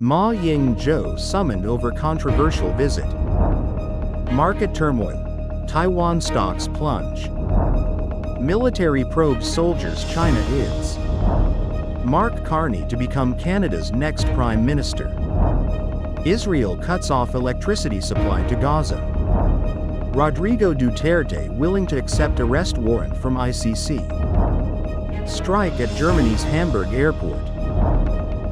Ma Ying-jeou summoned over controversial visit. Market turmoil. Taiwan stocks plunge. Military probes soldiers China is. Mark Carney to become Canada's next prime minister. Israel cuts off electricity supply to Gaza. Rodrigo Duterte willing to accept arrest warrant from ICC. Strike at Germany's Hamburg airport.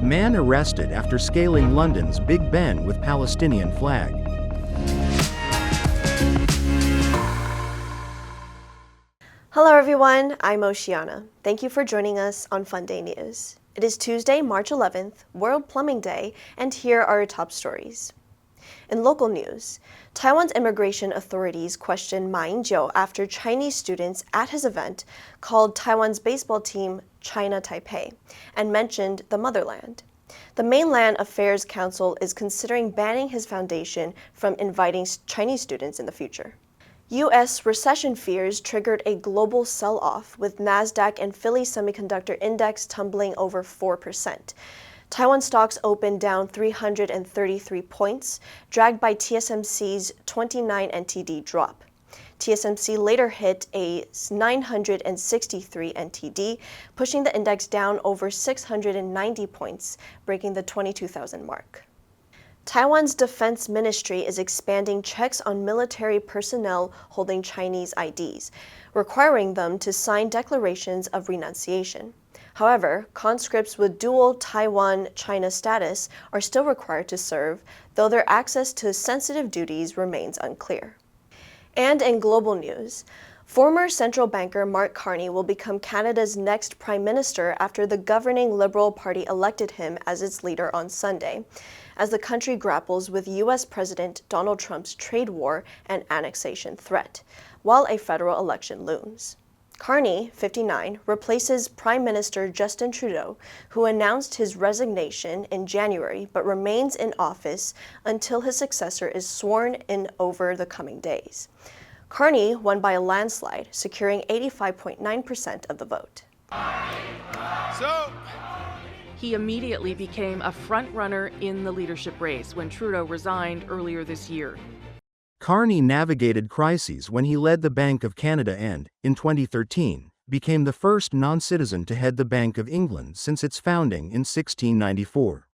Man arrested after scaling London's Big Ben with Palestinian flag. Hello everyone, I'm Oceana. Thank you for joining us on Funday News. It is Tuesday, March 11th, World Plumbing Day, and here are our top stories. In local news, Taiwan's immigration authorities questioned Ma Ying-jeou after Chinese students at his event called Taiwan's baseball team China Taipei and mentioned the motherland. The Mainland Affairs Council is considering banning his foundation from inviting Chinese students in the future. U.S. recession fears triggered a global sell-off, with NASDAQ and Philly Semiconductor Index tumbling over 4%. Taiwan stocks opened down 333 points, dragged by TSMC's 29 NTD drop. TSMC later hit a 963 NTD, pushing the index down over 690 points, breaking the 22,000 mark. Taiwan's Defense Ministry is expanding checks on military personnel holding Chinese IDs, requiring them to sign declarations of renunciation. However, conscripts with dual Taiwan-China status are still required to serve, though their access to sensitive duties remains unclear. And in global news, former central banker Mark Carney will become Canada's next prime minister after the governing Liberal Party elected him as its leader on Sunday, as the country grapples with U.S. President Donald Trump's trade war and annexation threat, while a federal election looms. Carney, 59, replaces Prime Minister Justin Trudeau, who announced his resignation in January but remains in office until his successor is sworn in over the coming days. Carney won by a landslide, securing 85.9% of the vote. He immediately became a front-runner in the leadership race when Trudeau resigned earlier this year. Carney navigated crises when he led the Bank of Canada and, in 2013, became the first non-citizen to head the Bank of England since its founding in 1694.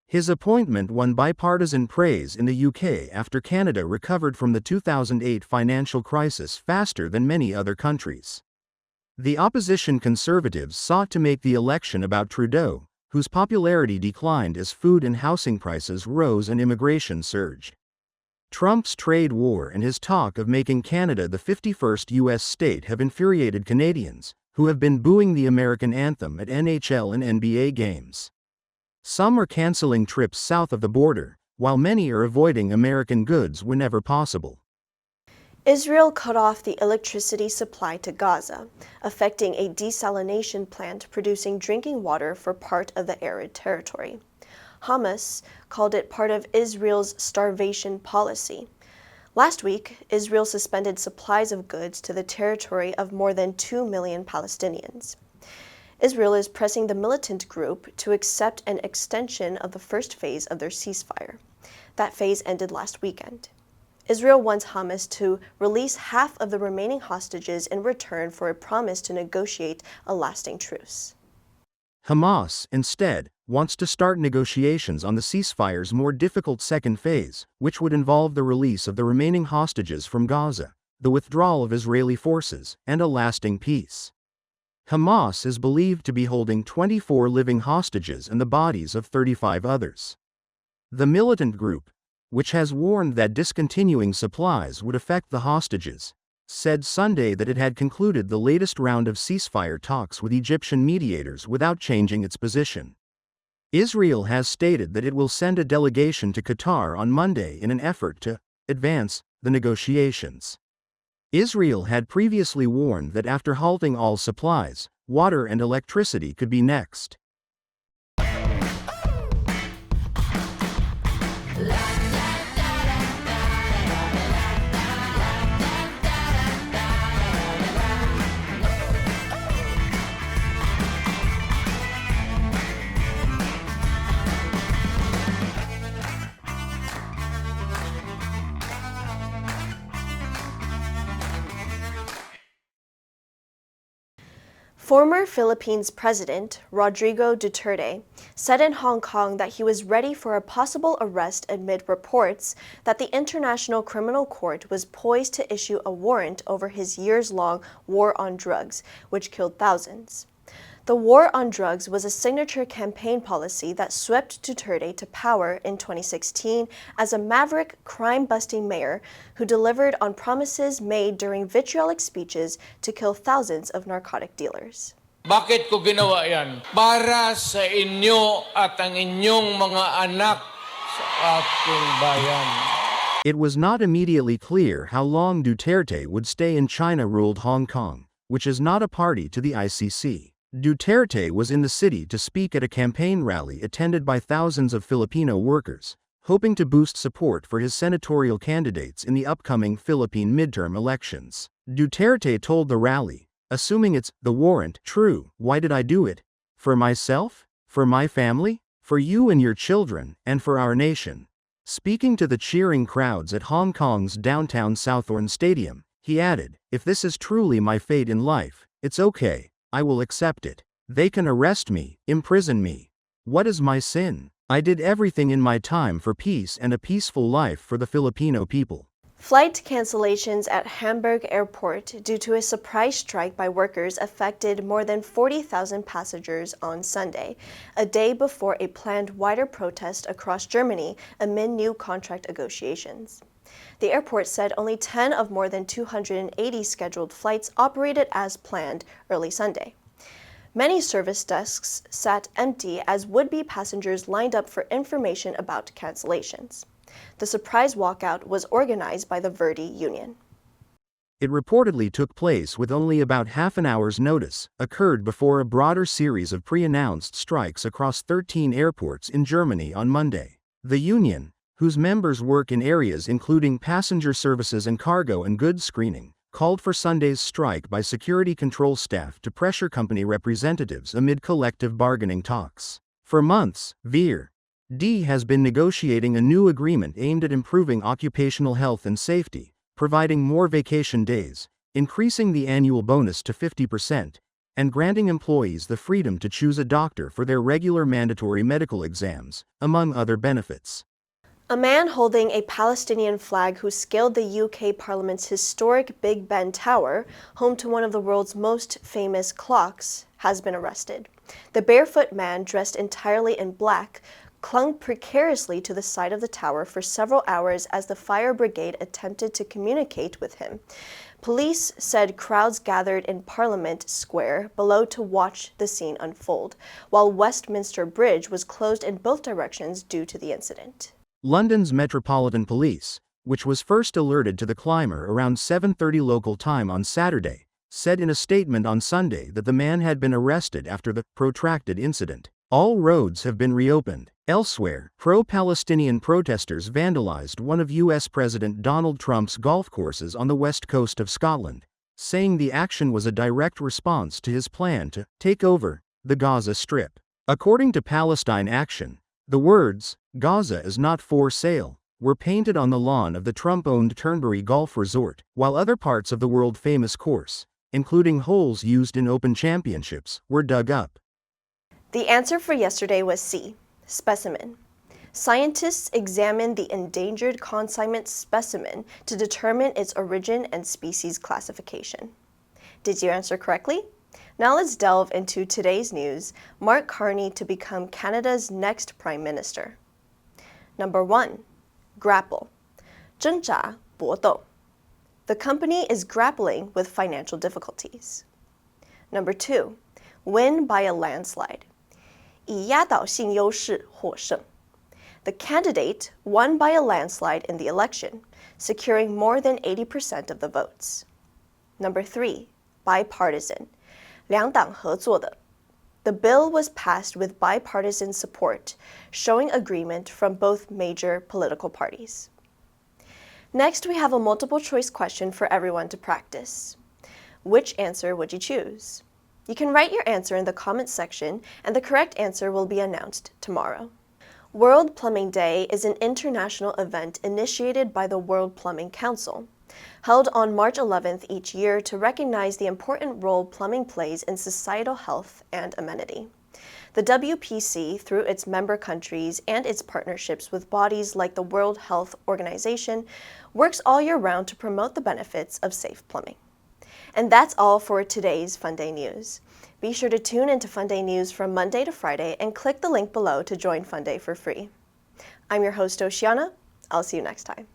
His appointment won bipartisan praise in the UK after Canada recovered from the 2008 financial crisis faster than many other countries. The opposition Conservatives sought to make the election about Trudeau, whose popularity declined as food and housing prices rose and immigration surged. Trump's trade war and his talk of making Canada the 51st U.S. state have infuriated Canadians, who have been booing the American anthem at NHL and NBA games. Some are canceling trips south of the border, while many are avoiding American goods whenever possible. Israel cut off the electricity supply to Gaza, affecting a desalination plant producing drinking water for part of the arid territory. Hamas called it part of Israel's starvation policy. Last week, Israel suspended supplies of goods to the territory of more than 2 million Palestinians. Israel is pressing the militant group to accept an extension of the first phase of their ceasefire. That phase ended last weekend. Israel wants Hamas to release half of the remaining hostages in return for a promise to negotiate a lasting truce. Hamas, instead, wants to start negotiations on the ceasefire's more difficult second phase, which would involve the release of the remaining hostages from Gaza, the withdrawal of Israeli forces, and a lasting peace. Hamas is believed to be holding 24 living hostages and the bodies of 35 others. The militant group, which has warned that discontinuing supplies would affect the hostages, said Sunday that it had concluded the latest round of ceasefire talks with Egyptian mediators without changing its position. Israel has stated that it will send a delegation to Qatar on Monday in an effort to advance the negotiations. Israel had previously warned that after halting all supplies, water and electricity could be next. Former Philippines President Rodrigo Duterte said in Hong Kong that he was ready for a possible arrest amid reports that the International Criminal Court was poised to issue a warrant over his years-long war on drugs, which killed thousands. The war on drugs was a signature campaign policy that swept Duterte to power in 2016 as a maverick, crime-busting mayor who delivered on promises made during vitriolic speeches to kill thousands of narcotic dealers. Bakit ko ginawa yan? Para sa inyo at ang inyong mga anak sa ating bayan. It was not immediately clear how long Duterte would stay in China-ruled Hong Kong, which is not a party to the ICC. Duterte was in the city to speak at a campaign rally attended by thousands of Filipino workers, hoping to boost support for his senatorial candidates in the upcoming Philippine midterm elections. Duterte told the rally, assuming it's the warrant true, why did I do it? For myself? For my family? For you and your children, and for our nation. Speaking to the cheering crowds at Hong Kong's downtown Southorn Stadium, he added, if this is truly my fate in life, it's okay. I will accept it. They can arrest me, imprison me. What is my sin? I did everything in my time for peace and a peaceful life for the Filipino people. Flight cancellations at Hamburg airport due to a surprise strike by workers affected more than 40,000 passengers on Sunday, a day before a planned wider protest across Germany amid new contract negotiations. The airport said only 10 of more than 280 scheduled flights operated as planned early Sunday. Many service desks sat empty as would-be passengers lined up for information about cancellations. The surprise walkout was organized by the Verdi union. It reportedly took place with only about half an hour's notice, occurred before a broader series of pre-announced strikes across 13 airports in Germany on Monday. The union, whose members work in areas including passenger services and cargo and goods screening, called for Sunday's strike by security control staff to pressure company representatives amid collective bargaining talks. For months, VERD has been negotiating a new agreement aimed at improving occupational health and safety, providing more vacation days, increasing the annual bonus to 50%, and granting employees the freedom to choose a doctor for their regular mandatory medical exams, among other benefits. A man holding a Palestinian flag who scaled the UK Parliament's historic Big Ben Tower, home to one of the world's most famous clocks, has been arrested. The barefoot man, dressed entirely in black, clung precariously to the side of the tower for several hours as the fire brigade attempted to communicate with him. Police said crowds gathered in Parliament Square below to watch the scene unfold, while Westminster Bridge was closed in both directions due to the incident. London's Metropolitan Police, which was first alerted to the climber around 7:30 local time on Saturday, said in a statement on Sunday that the man had been arrested after the protracted incident. All roads have been reopened. Elsewhere, pro-Palestinian protesters vandalized one of U.S. President Donald Trump's golf courses on the west coast of Scotland, saying the action was a direct response to his plan to take over the Gaza Strip. According to Palestine Action, the words, "Gaza is not for sale," were painted on the lawn of the Trump-owned Turnberry Golf Resort, while other parts of the world-famous course, including holes used in Open Championships, were dug up. The answer for yesterday was C, specimen. Scientists examined the endangered consignment specimen to determine its origin and species classification. Did you answer correctly? Now let's delve into today's news. Mark Carney to become Canada's next Prime Minister. Number 1. Grapple. 挣扎,搏斗. The company is grappling with financial difficulties. Number 2. Win by a landslide. 以压倒性优势获胜. The candidate won by a landslide in the election, securing more than 80% of the votes. Number 3. Bipartisan. 两党合作的. The bill was passed with bipartisan support, showing agreement from both major political parties. Next, we have a multiple choice question for everyone to practice. Which answer would you choose? You can write your answer in the comments section, and the correct answer will be announced tomorrow. World Plumbing Day is an international event initiated by the World Plumbing Council. held on March 11th each year to recognize the important role plumbing plays in societal health and amenity. The WPC, through its member countries and its partnerships with bodies like the World Health Organization, works all year round to promote the benefits of safe plumbing. And that's all for today's Funday News. Be sure to tune into Funday News from Monday to Friday and click the link below to join Funday for free. I'm your host, Oceana. I'll see you next time.